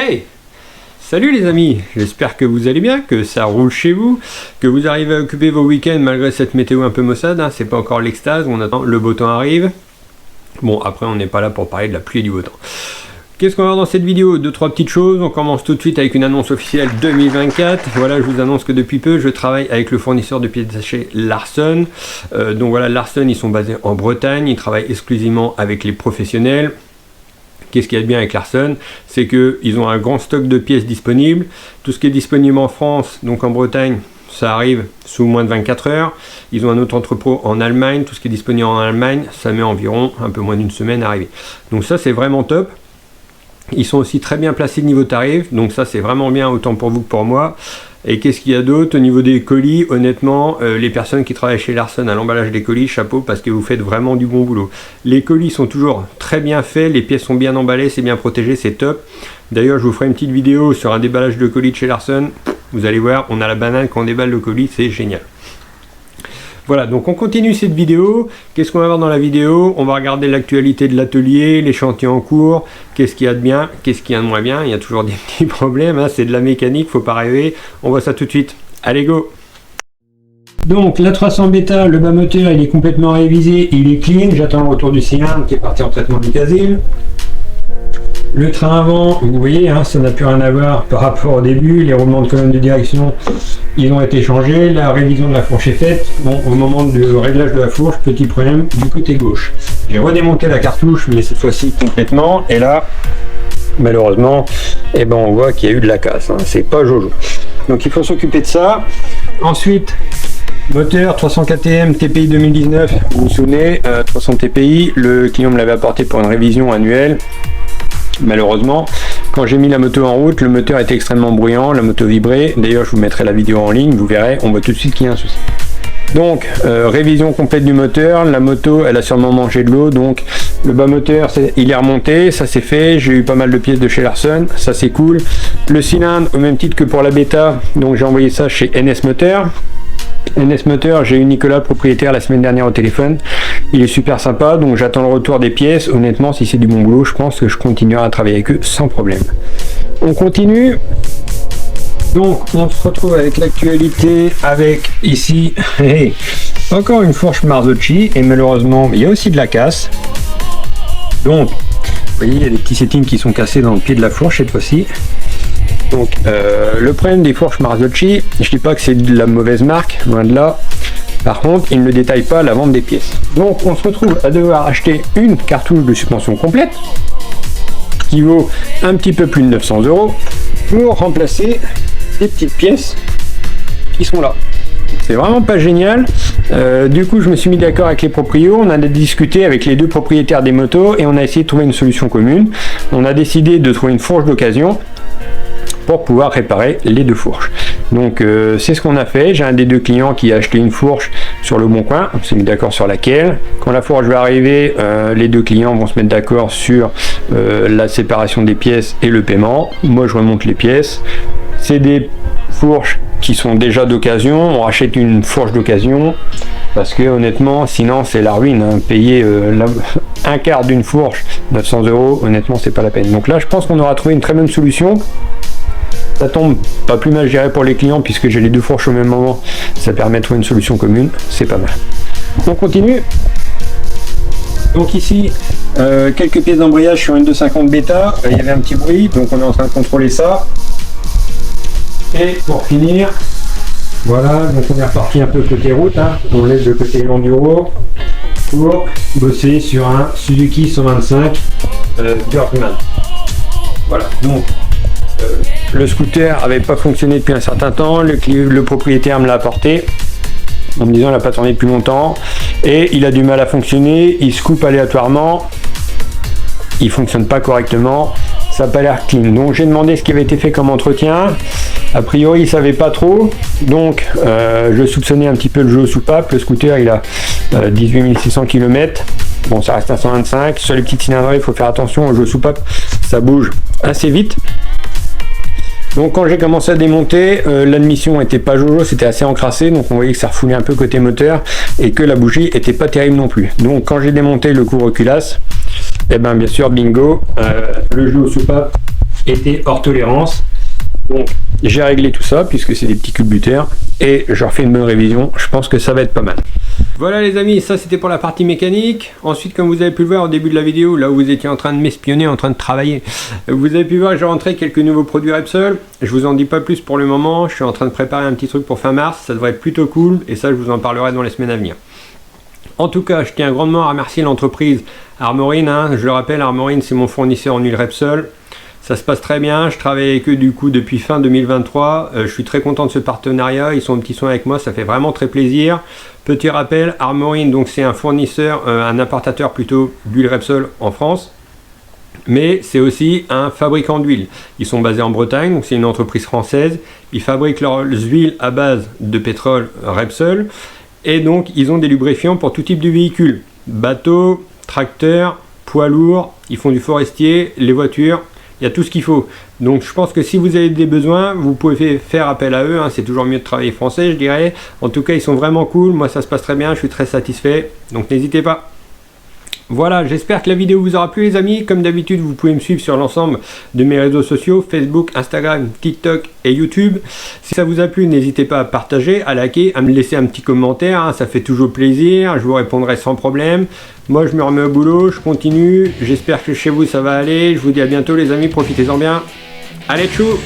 Hey! Salut les amis, j'espère que vous allez bien, que ça roule chez vous, que vous arrivez à occuper vos week-ends malgré cette météo un peu maussade, hein. C'est pas encore l'extase, on attend, le beau temps arrive. Bon, après on n'est pas là pour parler de la pluie et du beau temps. Qu'est-ce qu'on va voir dans cette vidéo? Deux, trois petites choses. On commence tout de suite avec une annonce officielle 2024. Voilà, je vous annonce que depuis peu, je travaille avec le fournisseur de pièces détachées Larsen. Donc voilà, Larsen, ils sont basés en Bretagne, ils travaillent exclusivement avec les professionnels. Qu'est-ce qu'il y a de bien avec Larsen? C'est qu'ils ont un grand stock de pièces disponibles. Tout ce qui est disponible en France, donc en Bretagne, ça arrive sous moins de 24 heures. Ils ont un autre entrepôt en Allemagne. Tout ce qui est disponible en Allemagne, ça met environ un peu moins d'une semaine à arriver. Donc ça, c'est vraiment top. Ils sont aussi très bien placés niveau tarif. Donc ça, c'est vraiment bien, autant pour vous que pour moi. Et qu'est-ce qu'il y a d'autre au niveau des colis? Honnêtement, les personnes qui travaillent chez Larsen à l'emballage des colis, chapeau, parce que vous faites vraiment du bon boulot. Les colis sont toujours très bien faits, les pièces sont bien emballées, c'est bien protégé, c'est top. D'ailleurs, je vous ferai une petite vidéo sur un déballage de colis de chez Larsen. Vous allez voir, on a la banane quand on déballe le colis, c'est génial. Voilà, donc on continue cette vidéo. Qu'est-ce qu'on va voir dans la vidéo? On va regarder l'actualité de l'atelier, les chantiers en cours, qu'est-ce qu'il y a de bien, qu'est-ce qu'il y a de moins bien. Il y a toujours des petits problèmes, hein. C'est de la mécanique, faut pas rêver. On voit ça tout de suite. Allez, go! Donc la 300 bêta, le bas moteur, il est complètement révisé, il est clean. J'attends le retour du cylindre qui est parti en traitement du casil. Le train avant, vous voyez, hein, ça n'a plus rien à voir par rapport au début. Les roulements de colonne de direction, ils ont été changés. La révision de la fourche est faite. Bon, au moment du réglage de la fourche, petit problème du côté gauche. J'ai redémonté la cartouche, mais cette fois-ci complètement. Et là, malheureusement, eh ben, on voit qu'il y a eu de la casse, hein. C'est pas jojo. Donc il faut s'occuper de ça. Ensuite, moteur 300 KTM TPI 2019. Vous vous souvenez, 300 TPI, le client me l'avait apporté pour une révision annuelle. Malheureusement, quand j'ai mis la moto en route, le moteur était extrêmement bruyant, la moto vibrait. D'ailleurs, je vous mettrai la vidéo en ligne, vous verrez, on voit tout de suite qu'il y a un souci. Donc, révision complète du moteur. La moto, elle a sûrement mangé de l'eau, donc le bas moteur, il est remonté, ça c'est fait. J'ai eu pas mal de pièces de chez Larsen, ça c'est cool. Le cylindre, au même titre que pour la bêta, donc j'ai envoyé ça chez NS Moteur. NS Moteur, j'ai eu Nicolas, propriétaire, la semaine dernière au téléphone. Il est super sympa, donc j'attends le retour des pièces. Honnêtement, si c'est du bon boulot, je pense que je continuerai à travailler avec eux sans problème. On continue. Donc, on se retrouve avec l'actualité, avec ici, encore une fourche Marzocchi, et malheureusement, il y a aussi de la casse. Donc, vous voyez, il y a des petits settings qui sont cassés dans le pied de la fourche cette fois-ci. Donc le problème des fourches Marzocchi, je dis pas que c'est de la mauvaise marque, loin de là. Par contre, ils ne détaillent pas la vente des pièces. Donc on se retrouve à devoir acheter une cartouche de suspension complète, qui vaut un petit peu plus de 900 € pour remplacer les petites pièces qui sont là. C'est vraiment pas génial. Du coup, je me suis mis d'accord avec les proprios. On a discuté avec les deux propriétaires des motos et on a essayé de trouver une solution commune. On a décidé de trouver une fourche d'occasion pour pouvoir réparer les deux fourches. Donc c'est ce qu'on a fait. J'ai un des deux clients qui a acheté une fourche sur le bon coin. On s'est mis d'accord sur laquelle. Quand la fourche va arriver, les deux clients vont se mettre d'accord sur la séparation des pièces et le paiement. Moi je remonte les pièces. C'est des fourches qui sont déjà d'occasion. On rachète une fourche d'occasion parce que honnêtement sinon c'est la ruine, hein. Payer un quart d'une fourche 900 €, honnêtement c'est pas la peine. Donc là je pense qu'on aura trouvé une très bonne solution. Ça tombe pas plus mal, je dirais, pour les clients, puisque j'ai les deux fourches au même moment. Ça permet de trouver une solution commune, c'est pas mal. On continue. Donc ici, quelques pièces d'embrayage sur une 250 bêta. Il y avait un petit bruit, donc on est en train de contrôler ça. Et pour finir, voilà, donc on est reparti un peu côté route, hein. On laisse le côté enduro pour bosser sur un Suzuki 125 Dirtman. Voilà, donc le scooter avait pas fonctionné depuis un certain temps, le propriétaire me l'a apporté en me disant il n'a pas tourné depuis longtemps et il a du mal à fonctionner, il se coupe aléatoirement, il fonctionne pas correctement, ça n'a pas l'air clean. Donc j'ai demandé ce qui avait été fait comme entretien. A priori il savait pas trop, donc je soupçonnais un petit peu le jeu aux soupapes. Le scooter il a 18 600 km. Bon, ça reste un 125, sur les petites cylindrées il faut faire attention au jeu aux soupapes, ça bouge assez vite. Donc quand j'ai commencé à démonter, l'admission était pas jojo, c'était assez encrassé, donc on voyait que ça refoulait un peu côté moteur et que la bougie était pas terrible non plus. Donc quand j'ai démonté le couvre-culasse, et bien bien sûr bingo, le jeu aux soupapes étaient hors tolérance. Donc j'ai réglé tout ça puisque c'est des petits culbuteurs et je refais une bonne révision, je pense que ça va être pas mal. Voilà les amis, ça c'était pour la partie mécanique. Ensuite, comme vous avez pu le voir au début de la vidéo, là où vous étiez en train de m'espionner, en train de travailler, vous avez pu voir j'ai rentré quelques nouveaux produits Repsol. Je vous en dis pas plus pour le moment, je suis en train de préparer un petit truc pour fin mars, ça devrait être plutôt cool et ça je vous en parlerai dans les semaines à venir. En tout cas, je tiens grandement à remercier l'entreprise Armorine, hein. Je le rappelle, Armorine c'est mon fournisseur en huile Repsol. Ça se passe très bien, je travaille avec eux du coup depuis fin 2023, je suis très content de ce partenariat, ils sont au petit soin avec moi, ça fait vraiment très plaisir. Petit rappel, Armorine donc c'est un fournisseur, un importateur plutôt d'huile Repsol en France, mais c'est aussi un fabricant d'huile. Ils sont basés en Bretagne, donc c'est une entreprise française, ils fabriquent leurs huiles à base de pétrole Repsol, et donc ils ont des lubrifiants pour tout type de véhicule, bateaux, tracteurs, poids lourds, ils font du forestier, les voitures. Il y a tout ce qu'il faut. Donc je pense que si vous avez des besoins, vous pouvez faire appel à eux. Hein. C'est toujours mieux de travailler français, je dirais. En tout cas, ils sont vraiment cool. Moi, ça se passe très bien. Je suis très satisfait. Donc n'hésitez pas. Voilà, j'espère que la vidéo vous aura plu les amis. Comme d'habitude, vous pouvez me suivre sur l'ensemble de mes réseaux sociaux, Facebook, Instagram, TikTok et YouTube. Si ça vous a plu, n'hésitez pas à partager, à liker, à me laisser un petit commentaire, hein, ça fait toujours plaisir, je vous répondrai sans problème. Moi je me remets au boulot, je continue, j'espère que chez vous ça va aller. Je vous dis à bientôt les amis, profitez-en bien. Allez tchou!